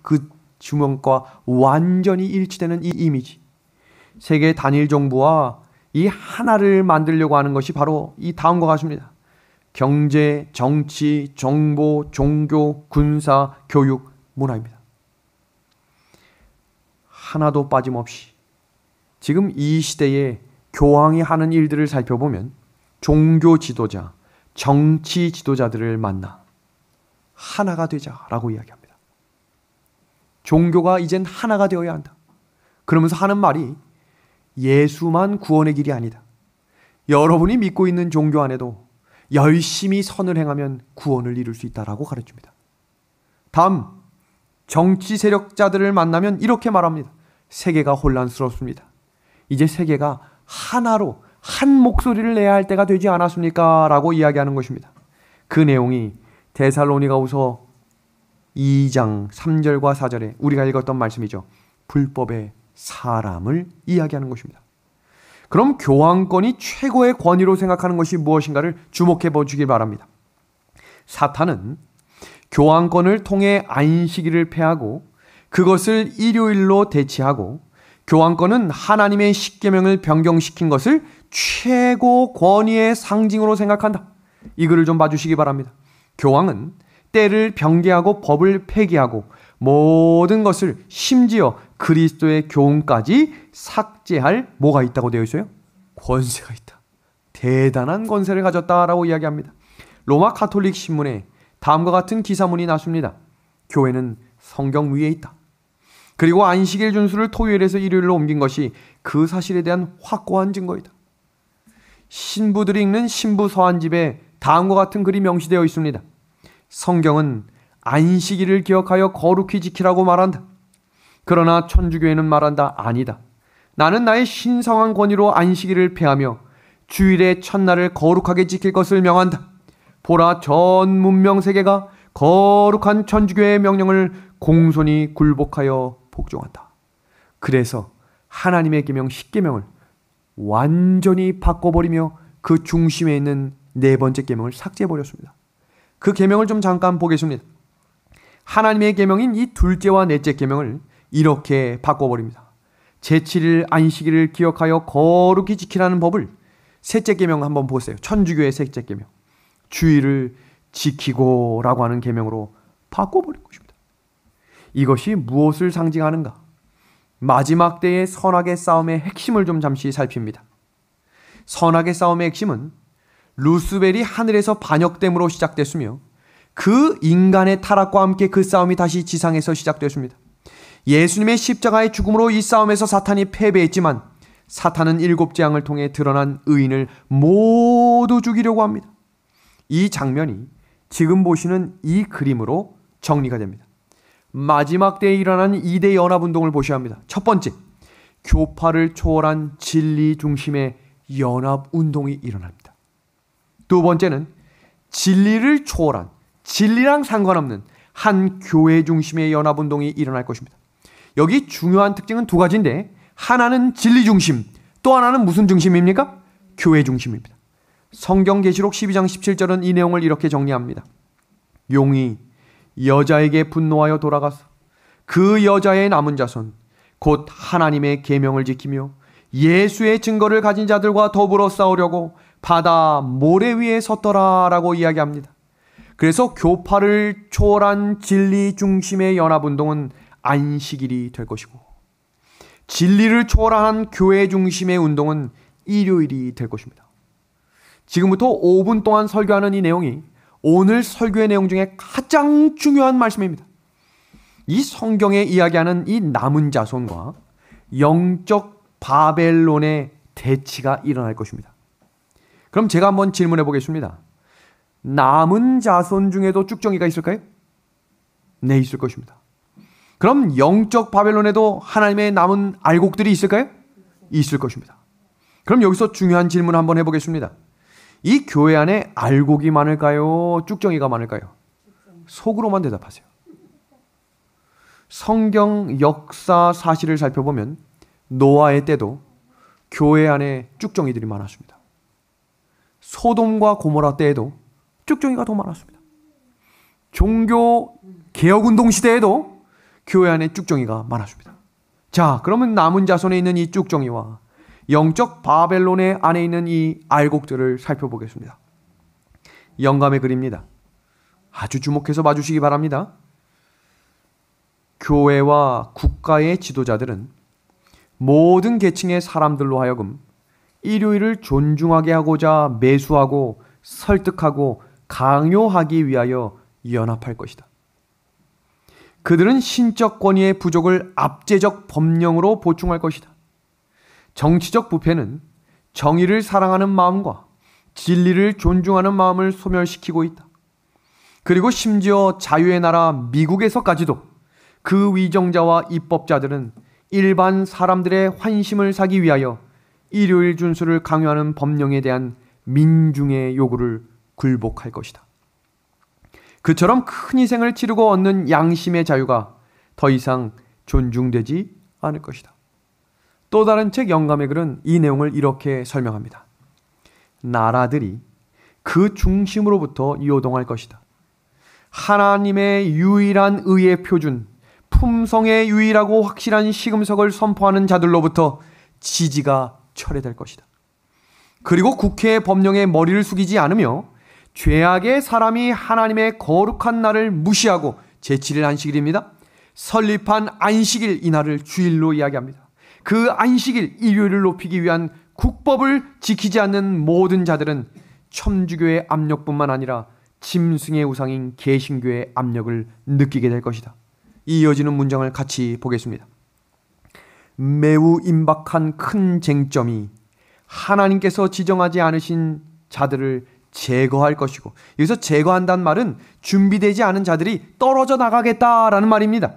그 주문과 완전히 일치되는 이 이미지. 세계 단일 정부와 이 하나를 만들려고 하는 것이 바로 이 다음과 같습니다. 경제, 정치, 정보, 종교, 군사, 교육, 문화입니다. 하나도 빠짐없이 지금 이 시대에 교황이 하는 일들을 살펴보면 종교 지도자, 정치 지도자들을 만나 하나가 되자라고 이야기합니다. 종교가 이젠 하나가 되어야 한다. 그러면서 하는 말이 예수만 구원의 길이 아니다. 여러분이 믿고 있는 종교 안에도 열심히 선을 행하면 구원을 이룰 수 있다라고 가르칩니다. 다음, 정치 세력자들을 만나면 이렇게 말합니다. 세계가 혼란스럽습니다. 이제 세계가 하나로 한 목소리를 내야 할 때가 되지 않았습니까? 라고 이야기하는 것입니다. 그 내용이 데살로니가후서 2장 3절과 4절에 우리가 읽었던 말씀이죠. 불법의 사람을 이야기하는 것입니다. 그럼 교황권이 최고의 권위로 생각하는 것이 무엇인가를 주목해 보시길 바랍니다. 사탄은 교황권을 통해 안식일을 폐하고 그것을 일요일로 대체하고 교황권은 하나님의 십계명을 변경시킨 것을 최고 권위의 상징으로 생각한다. 이 글을 좀 봐주시기 바랍니다. 교황은 때를 변개하고 법을 폐기하고 모든 것을 심지어 그리스도의 교훈까지 삭제할 뭐가 있다고 되어 있어요? 권세가 있다. 대단한 권세를 가졌다라고 이야기합니다. 로마 가톨릭 신문에 다음과 같은 기사문이 났습니다. 교회는 성경 위에 있다. 그리고 안식일 준수를 토요일에서 일요일로 옮긴 것이 그 사실에 대한 확고한 증거이다. 신부들이 읽는 신부 서한집에 다음과 같은 글이 명시되어 있습니다. 성경은 안식일을 기억하여 거룩히 지키라고 말한다. 그러나 천주교회는 말한다. 아니다. 나는 나의 신성한 권위로 안식일을 폐하며 주일의 첫날을 거룩하게 지킬 것을 명한다. 보라, 전 문명 세계가 거룩한 천주교의 명령을 공손히 굴복하여 복종한다. 그래서 하나님의 계명 10계명을 완전히 바꿔버리며 그 중심에 있는 네 번째 계명을 삭제해버렸습니다. 그 계명을 좀 잠깐 보겠습니다. 하나님의 계명인 이 둘째와 넷째 계명을 이렇게 바꿔버립니다. 제7일 안식일을 기억하여 거룩히 지키라는 법을 셋째 계명 한번 보세요. 천주교의 셋째 계명. 주일을 지키고 라고 하는 계명으로 바꿔버린 것입니다. 이것이 무엇을 상징하는가? 마지막 때의 선악의 싸움의 핵심을 좀 잠시 살핍니다. 선악의 싸움의 핵심은 루스벨이 하늘에서 반역됨으로 시작됐으며 그 인간의 타락과 함께 그 싸움이 다시 지상에서 시작됐습니다. 예수님의 십자가의 죽음으로 이 싸움에서 사탄이 패배했지만 사탄은 일곱 재앙을 통해 드러난 의인을 모두 죽이려고 합니다. 이 장면이 지금 보시는 이 그림으로 정리가 됩니다. 마지막 때에 일어나는 2대 연합운동을 보셔야 합니다. 첫 번째, 교파를 초월한 진리 중심의 연합운동이 일어납니다. 두 번째는 진리를 초월한, 진리랑 상관없는 한 교회 중심의 연합운동이 일어날 것입니다. 여기 중요한 특징은 두 가지인데 하나는 진리 중심, 또 하나는 무슨 중심입니까? 교회 중심입니다. 성경계시록 12장 17절은 이 내용을 이렇게 정리합니다. 용이 여자에게 분노하여 돌아가서 그 여자의 남은 자손 곧 하나님의 계명을 지키며 예수의 증거를 가진 자들과 더불어 싸우려고 바다 모래 위에 섰더라라고 이야기합니다. 그래서 교파를 초월한 진리 중심의 연합운동은 안식일이 될 것이고 진리를 초월한 교회 중심의 운동은 일요일이 될 것입니다. 지금부터 5분 동안 설교하는 이 내용이 오늘 설교의 내용 중에 가장 중요한 말씀입니다. 이 성경에 이야기하는 이 남은 자손과 영적 바벨론의 대치가 일어날 것입니다. 그럼 제가 한번 질문해 보겠습니다. 남은 자손 중에도 쭉정이가 있을까요? 네, 있을 것입니다. 그럼 영적 바벨론에도 하나님의 남은 알곡들이 있을까요? 있을 것입니다. 그럼 여기서 중요한 질문 한번 해보겠습니다. 이 교회 안에 알곡이 많을까요? 쭉정이가 많을까요? 속으로만 대답하세요. 성경 역사 사실을 살펴보면 노아의 때도 교회 안에 쭉정이들이 많았습니다. 소돔과 고모라 때에도 쭉정이가 더 많았습니다. 종교 개혁운동 시대에도 교회 안에 쭉정이가 많아집니다. 자, 그러면 남은 자손에 있는 이 쭉정이와 영적 바벨론의 안에 있는 이 알곡들을 살펴보겠습니다. 영감의 글입니다. 아주 주목해서 봐주시기 바랍니다. 교회와 국가의 지도자들은 모든 계층의 사람들로 하여금 일요일을 존중하게 하고자 매수하고 설득하고 강요하기 위하여 연합할 것이다. 그들은 신적 권위의 부족을 압제적 법령으로 보충할 것이다. 정치적 부패는 정의를 사랑하는 마음과 진리를 존중하는 마음을 소멸시키고 있다. 그리고 심지어 자유의 나라 미국에서까지도 그 위정자와 입법자들은 일반 사람들의 환심을 사기 위하여 일요일 준수를 강요하는 법령에 대한 민중의 요구를 굴복할 것이다. 그처럼 큰 희생을 치르고 얻는 양심의 자유가 더 이상 존중되지 않을 것이다. 또 다른 책 영감의 글은 이 내용을 이렇게 설명합니다. 나라들이 그 중심으로부터 요동할 것이다. 하나님의 유일한 의의 표준, 품성의 유일하고 확실한 시금석을 선포하는 자들로부터 지지가 철회될 것이다. 그리고 국회의 법령에 머리를 숙이지 않으며 죄악의 사람이 하나님의 거룩한 날을 무시하고 제7일 안식일입니다. 설립한 안식일 이날을 주일로 이야기합니다. 그 안식일 일요일을 높이기 위한 국법을 지키지 않는 모든 자들은 천주교의 압력뿐만 아니라 짐승의 우상인 개신교의 압력을 느끼게 될 것이다. 이어지는 문장을 같이 보겠습니다. 매우 임박한 큰 쟁점이 하나님께서 지정하지 않으신 자들을 제거할 것이고, 여기서 제거한다는 말은 준비되지 않은 자들이 떨어져 나가겠다라는 말입니다.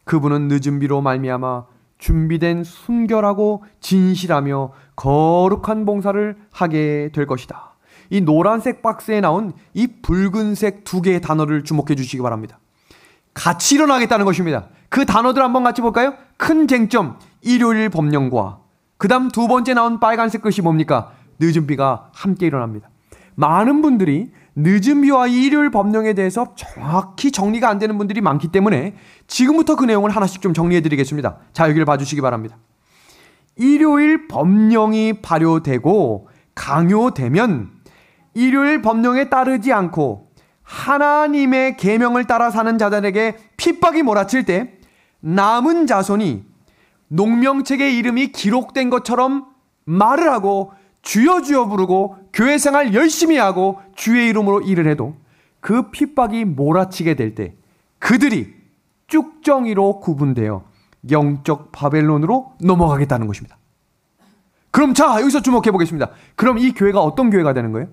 그분은 늦은 비로 말미암아 준비된 순결하고 진실하며 거룩한 봉사를 하게 될 것이다. 이 노란색 박스에 나온 이 붉은색 두 개의 단어를 주목해 주시기 바랍니다. 같이 일어나겠다는 것입니다. 그 단어들 한번 같이 볼까요? 큰 쟁점, 일요일 법령과 그 다음 두 번째 나온 빨간색 글씨 뭡니까? 늦은 비가 함께 일어납니다. 많은 분들이 늦은 비와 일요일 법령에 대해서 정확히 정리가 안 되는 분들이 많기 때문에 지금부터 그 내용을 하나씩 좀 정리해 드리겠습니다. 자, 여기를 봐주시기 바랍니다. 일요일 법령이 발효되고 강요되면 일요일 법령에 따르지 않고 하나님의 계명을 따라 사는 자들에게 핍박이 몰아칠 때 남은 자손이 농명책의 이름이 기록된 것처럼 말을 하고 주여 주여 부르고 교회 생활 열심히 하고 주의 이름으로 일을 해도 그 핍박이 몰아치게 될 때 그들이 쭉정이로 구분되어 영적 바벨론으로 넘어가겠다는 것입니다. 그럼 자, 여기서 주목해 보겠습니다. 그럼 이 교회가 어떤 교회가 되는 거예요?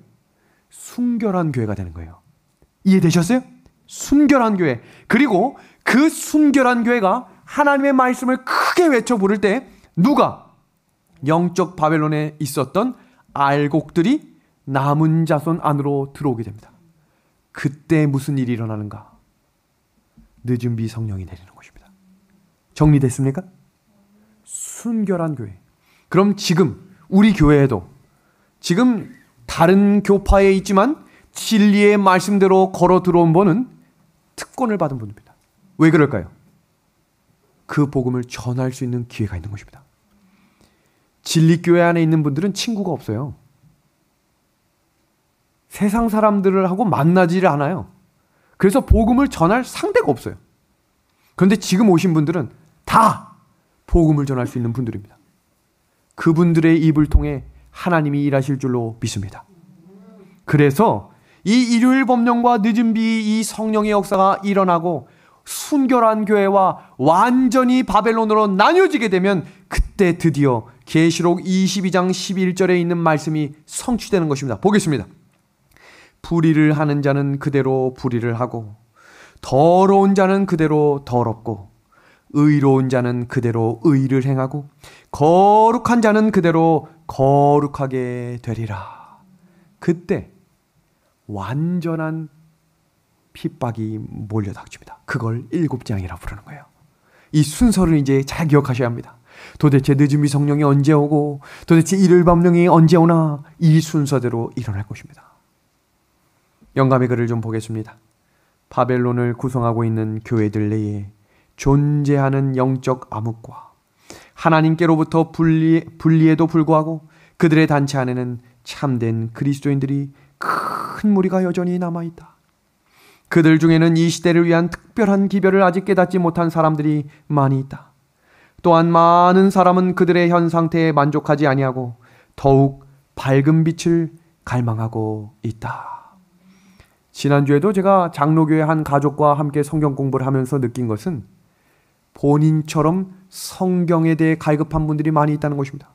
순결한 교회가 되는 거예요. 이해되셨어요? 순결한 교회. 그리고 그 순결한 교회가 하나님의 말씀을 크게 외쳐 부를 때 누가? 영적 바벨론에 있었던 알곡들이 남은 자손 안으로 들어오게 됩니다. 그때 무슨 일이 일어나는가? 늦은 비 성령이 내리는 것입니다. 정리됐습니까? 순결한 교회. 그럼 지금 우리 교회에도 지금 다른 교파에 있지만 진리의 말씀대로 걸어 들어온 분은 특권을 받은 분입니다. 왜 그럴까요? 그 복음을 전할 수 있는 기회가 있는 것입니다. 진리교회 안에 있는 분들은 친구가 없어요. 세상 사람들을 하고 만나지를 않아요. 그래서 복음을 전할 상대가 없어요. 그런데 지금 오신 분들은 다 복음을 전할 수 있는 분들입니다. 그분들의 입을 통해 하나님이 일하실 줄로 믿습니다. 그래서 이 일요일 법령과 늦은 비 이 성령의 역사가 일어나고 순결한 교회와 완전히 바벨론으로 나뉘어지게 되면 그때 드디어 계시록 22장 11절에 있는 말씀이 성취되는 것입니다. 보겠습니다. 불의를 하는 자는 그대로 불의를 하고 더러운 자는 그대로 더럽고 의로운 자는 그대로 의를 행하고 거룩한 자는 그대로 거룩하게 되리라. 그때 완전한 핍박이 몰려닥칩니다. 그걸 7장이라 부르는 거예요. 이 순서를 이제 잘 기억하셔야 합니다. 도대체 늦은 비 성령이 언제 오고 도대체 일요일 법령이 언제 오나 이 순서대로 일어날 것입니다. 영감의 글을 좀 보겠습니다. 바벨론을 구성하고 있는 교회들 내에 존재하는 영적 암흑과 하나님께로부터 분리에도 불구하고 그들의 단체 안에는 참된 그리스도인들이 큰 무리가 여전히 남아있다. 그들 중에는 이 시대를 위한 특별한 기별을 아직 깨닫지 못한 사람들이 많이 있다. 또한 많은 사람은 그들의 현 상태에 만족하지 아니하고 더욱 밝은 빛을 갈망하고 있다. 지난주에도 제가 장로교회 한 가족과 함께 성경 공부를 하면서 느낀 것은 본인처럼 성경에 대해 갈급한 분들이 많이 있다는 것입니다.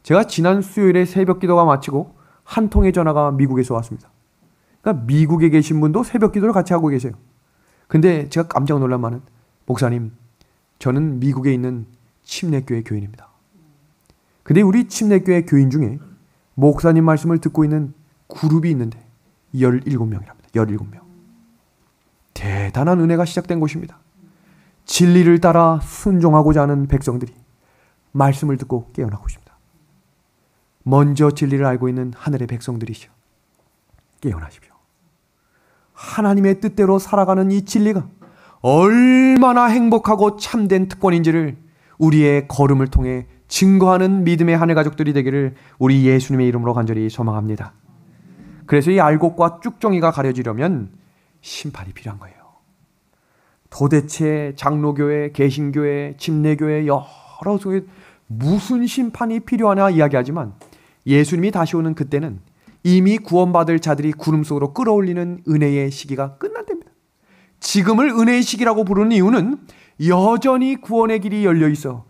제가 지난 수요일에 새벽 기도가 마치고 한 통의 전화가 미국에서 왔습니다. 그러니까 미국에 계신 분도 새벽 기도를 같이 하고 계세요. 근데 제가 깜짝 놀란 말은, 목사님, 저는 미국에 있는 침례교회 교인입니다. 근데 우리 침례교회 교인 중에 목사님 말씀을 듣고 있는 그룹이 있는데 17명이랍니다. 17명. 대단한 은혜가 시작된 곳입니다. 진리를 따라 순종하고자 하는 백성들이 말씀을 듣고 깨어나고 있습니다. 먼저 진리를 알고 있는 하늘의 백성들이시여, 깨어나십시오. 하나님의 뜻대로 살아가는 이 진리가 얼마나 행복하고 참된 특권인지를 우리의 걸음을 통해 증거하는 믿음의 하늘 가족들이 되기를 우리 예수님의 이름으로 간절히 소망합니다. 그래서 이 알곡과 쭉정이가 가려지려면 심판이 필요한 거예요. 도대체 장로교회, 개신교회, 침례교회 여러 속에 무슨 심판이 필요하냐 이야기하지만 예수님이 다시 오는 그때는 이미 구원받을 자들이 구름 속으로 끌어올리는 은혜의 시기가 끝난답니다. 지금을 은혜의 시기라고 부르는 이유는 여전히 구원의 길이 열려 있어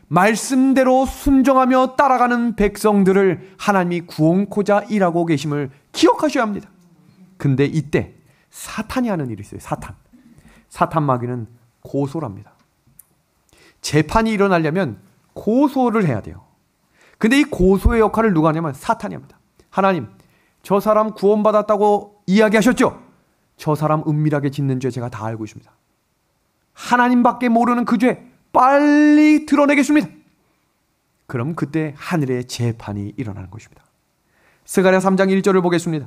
말씀대로 순종하며 따라가는 백성들을 하나님이 구원코자 일하고 계심을 기억하셔야 합니다. 근데 이때 사탄이 하는 일이 있어요. 사탄 마귀는 고소랍니다. 재판이 일어나려면 고소를 해야 돼요. 근데 이 고소의 역할을 누가 하냐면 사탄이 합니다. 하나님, 저 사람 구원받았다고 이야기하셨죠? 저 사람 은밀하게 짓는 죄 제가 다 알고 있습니다. 하나님밖에 모르는 그 죄 빨리 드러내겠습니다. 그럼 그때 하늘의 재판이 일어나는 것입니다. 스가랴 3장 1절을 보겠습니다.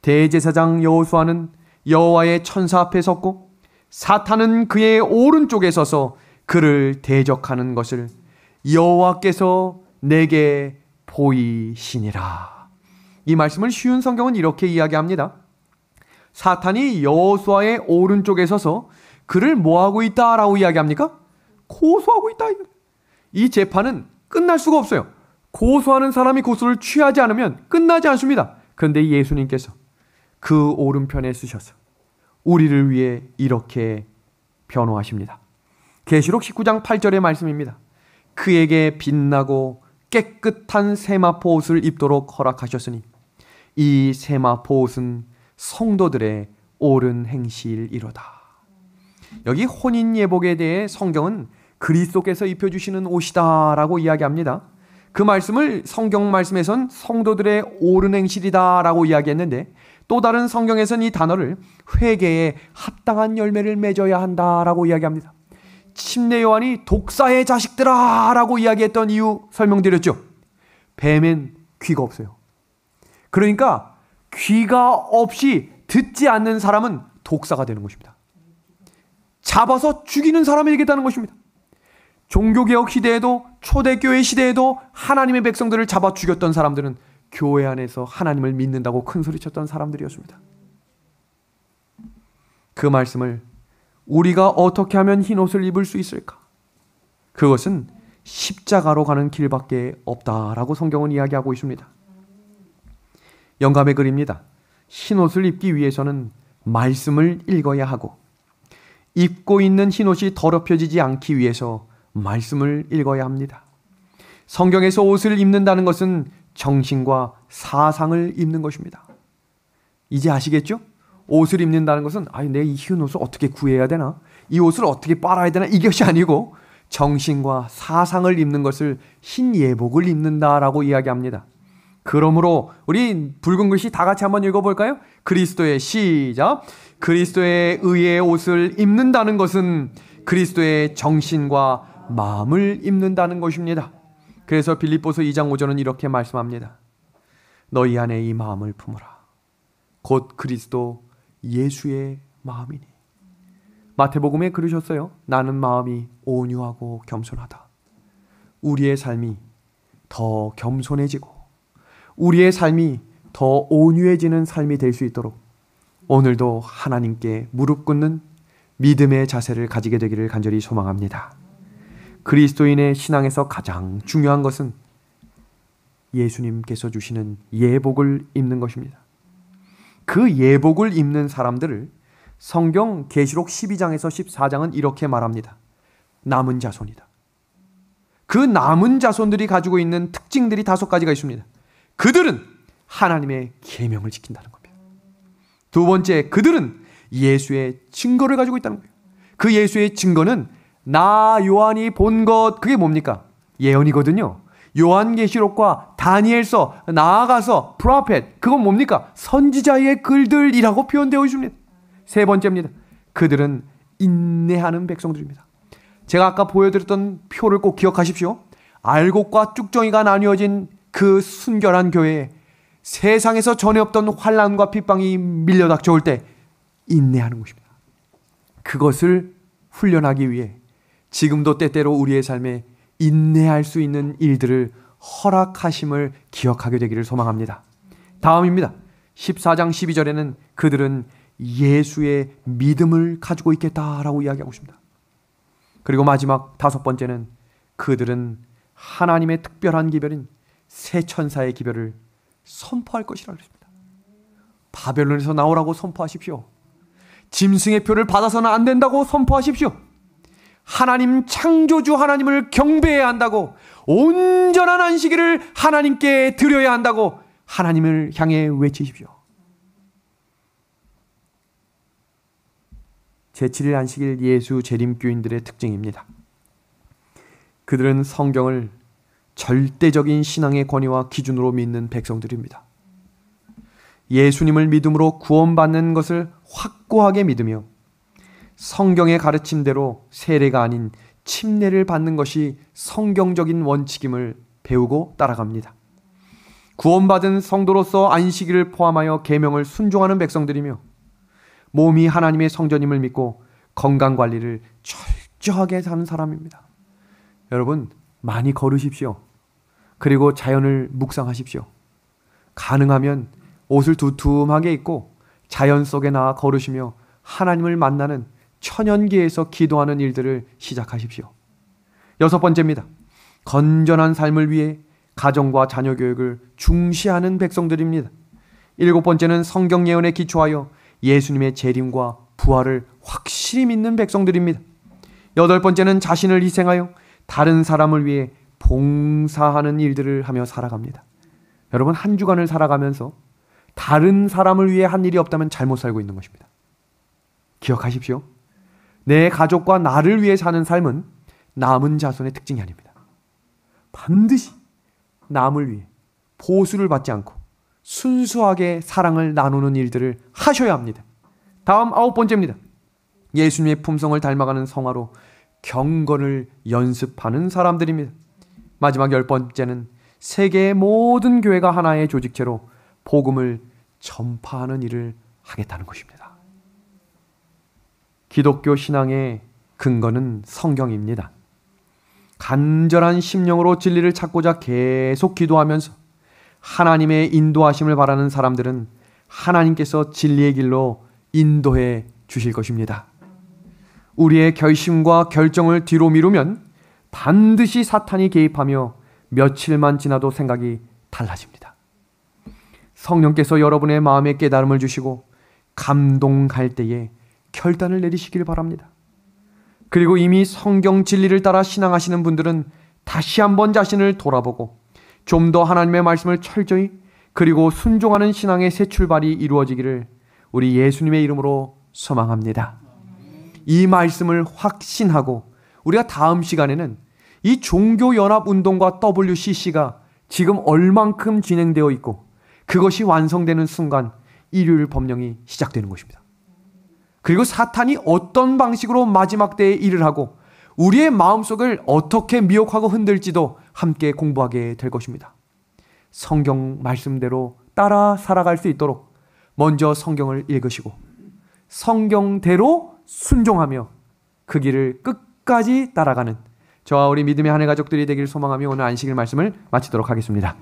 대제사장 여호수아는 여호와의 천사 앞에 섰고 사탄은 그의 오른쪽에 서서 그를 대적하는 것을 여호와께서 내게 보이시니라. 이 말씀을 쉬운 성경은 이렇게 이야기합니다. 사탄이 여호수아의 오른쪽에 서서 그를 뭐하고 있다라고 이야기합니까? 고소하고 있다. 이 재판은 끝날 수가 없어요. 고소하는 사람이 고소를 취하지 않으면 끝나지 않습니다. 그런데 예수님께서 그 오른편에 쓰셔서 우리를 위해 이렇게 변호하십니다. 계시록 19장 8절의 말씀입니다. 그에게 빛나고 깨끗한 세마포 옷을 입도록 허락하셨으니 이 세마포 옷은 성도들의 옳은 행실이로다. 여기 혼인 예복에 대해 성경은 그리스도께서 입혀주시는 옷이다라고 이야기합니다. 그 말씀을 성경 말씀에선 성도들의 옳은 행실이다라고 이야기했는데 또 다른 성경에서는 이 단어를 회개에 합당한 열매를 맺어야 한다라고 이야기합니다. 침례 요한이 독사의 자식들아 라고 이야기했던 이유 설명드렸죠. 뱀엔 귀가 없어요. 그러니까 귀가 없이 듣지 않는 사람은 독사가 되는 것입니다. 잡아서 죽이는 사람이 되겠다는 것입니다. 종교개혁 시대에도 초대교회 시대에도 하나님의 백성들을 잡아 죽였던 사람들은 교회 안에서 하나님을 믿는다고 큰소리쳤던 사람들이었습니다. 그 말씀을 우리가 어떻게 하면 흰옷을 입을 수 있을까? 그것은 십자가로 가는 길밖에 없다라고 성경은 이야기하고 있습니다. 영감의 글입니다. 흰옷을 입기 위해서는 말씀을 읽어야 하고 입고 있는 흰옷이 더럽혀지지 않기 위해서 말씀을 읽어야 합니다. 성경에서 옷을 입는다는 것은 정신과 사상을 입는 것입니다. 이제 아시겠죠? 옷을 입는다는 것은 내가 이 흰 옷을 어떻게 구해야 되나? 이 옷을 어떻게 빨아야 되나? 이것이 아니고 정신과 사상을 입는 것을 흰 예복을 입는다라고 이야기합니다. 그러므로 우리 붉은 글씨 다 같이 한번 읽어볼까요? 그리스도의 시작. 그리스도의 의의 옷을 입는다는 것은 그리스도의 정신과 마음을 입는다는 것입니다. 그래서 빌립보서 2장 5절은 이렇게 말씀합니다. 너희 안에 이 마음을 품으라. 곧 그리스도 예수의 마음이니. 마태복음에 그러셨어요. 나는 마음이 온유하고 겸손하다. 우리의 삶이 더 겸손해지고 우리의 삶이 더 온유해지는 삶이 될 수 있도록 오늘도 하나님께 무릎 꿇는 믿음의 자세를 가지게 되기를 간절히 소망합니다. 그리스도인의 신앙에서 가장 중요한 것은 예수님께서 주시는 예복을 입는 것입니다. 그 예복을 입는 사람들을 성경 계시록 12장에서 14장은 이렇게 말합니다. 남은 자손이다. 그 남은 자손들이 가지고 있는 특징들이 5가지가 있습니다. 그들은 하나님의 계명을 지킨다는 겁니다. 두 번째, 그들은 예수의 증거를 가지고 있다는 거예요. 그 예수의 증거는 나 요한이 본 것, 그게 뭡니까? 예언이거든요. 요한계시록과 다니엘서, 나아가서, 프로페트, 그건 뭡니까? 선지자의 글들이라고 표현되어 있습니다. 세 번째입니다. 그들은 인내하는 백성들입니다. 제가 아까 보여드렸던 표를 꼭 기억하십시오. 알곡과 쭉정이가 나뉘어진 그 순결한 교회에 세상에서 전에 없던 환난과 핍박이 밀려닥쳐올 때 인내하는 것입니다. 그것을 훈련하기 위해 지금도 때때로 우리의 삶에 인내할 수 있는 일들을 허락하심을 기억하게 되기를 소망합니다. 다음입니다. 14장 12절에는 그들은 예수의 믿음을 가지고 있겠다라고 이야기하고 있습니다. 그리고 마지막 5번째는 그들은 하나님의 특별한 기별인 새 천사의 기별을 선포할 것이라고 했습니다. 바벨론에서 나오라고 선포하십시오. 짐승의 표를 받아서는 안 된다고 선포하십시오. 하나님 창조주 하나님을 경배해야 한다고, 온전한 안식일을 하나님께 드려야 한다고 하나님을 향해 외치십시오. 제7일 안식일 예수 재림교인들의 특징입니다. 그들은 성경을 절대적인 신앙의 권위와 기준으로 믿는 백성들입니다. 예수님을 믿음으로 구원받는 것을 확고하게 믿으며 성경의 가르침대로 세례가 아닌 침례를 받는 것이 성경적인 원칙임을 배우고 따라갑니다. 구원받은 성도로서 안식일을 포함하여 계명을 순종하는 백성들이며 몸이 하나님의 성전임을 믿고 건강관리를 철저하게 하는 사람입니다. 여러분, 많이 걸으십시오. 그리고 자연을 묵상하십시오. 가능하면 옷을 두툼하게 입고 자연 속에 나가 걸으시며 하나님을 만나는 천연계에서 기도하는 일들을 시작하십시오. 6번째입니다. 건전한 삶을 위해 가정과 자녀 교육을 중시하는 백성들입니다. 7번째는 성경 예언에 기초하여 예수님의 재림과 부활을 확실히 믿는 백성들입니다. 8번째는 자신을 희생하여 다른 사람을 위해 봉사하는 일들을 하며 살아갑니다. 여러분, 한 주간을 살아가면서 다른 사람을 위해 한 일이 없다면 잘못 살고 있는 것입니다. 기억하십시오. 내 가족과 나를 위해 사는 삶은 남은 자손의 특징이 아닙니다. 반드시 남을 위해 보수를 받지 않고 순수하게 사랑을 나누는 일들을 하셔야 합니다. 다음 9번째입니다. 예수님의 품성을 닮아가는 성화로 경건을 연습하는 사람들입니다. 마지막 10번째는 세계의 모든 교회가 하나의 조직체로 복음을 전파하는 일을 하겠다는 것입니다. 기독교 신앙의 근거는 성경입니다. 간절한 심령으로 진리를 찾고자 계속 기도하면서 하나님의 인도하심을 바라는 사람들은 하나님께서 진리의 길로 인도해 주실 것입니다. 우리의 결심과 결정을 뒤로 미루면 반드시 사탄이 개입하며 며칠만 지나도 생각이 달라집니다. 성령께서 여러분의 마음에 깨달음을 주시고 감동할 때에 결단을 내리시길 바랍니다. 그리고 이미 성경 진리를 따라 신앙하시는 분들은 다시 한번 자신을 돌아보고 좀 더 하나님의 말씀을 철저히 그리고 순종하는 신앙의 새 출발이 이루어지기를 우리 예수님의 이름으로 소망합니다. 이 말씀을 확신하고 우리가 다음 시간에는 이 종교연합운동과 WCC가 지금 얼만큼 진행되어 있고 그것이 완성되는 순간 일요일 법령이 시작되는 것입니다. 그리고 사탄이 어떤 방식으로 마지막 때에 일을 하고 우리의 마음속을 어떻게 미혹하고 흔들지도 함께 공부하게 될 것입니다. 성경 말씀대로 따라 살아갈 수 있도록 먼저 성경을 읽으시고 성경대로 순종하며 그 길을 끝까지 따라가는 저와 우리 믿음의 하늘 가족들이 되기를 소망하며 오늘 안식일 말씀을 마치도록 하겠습니다.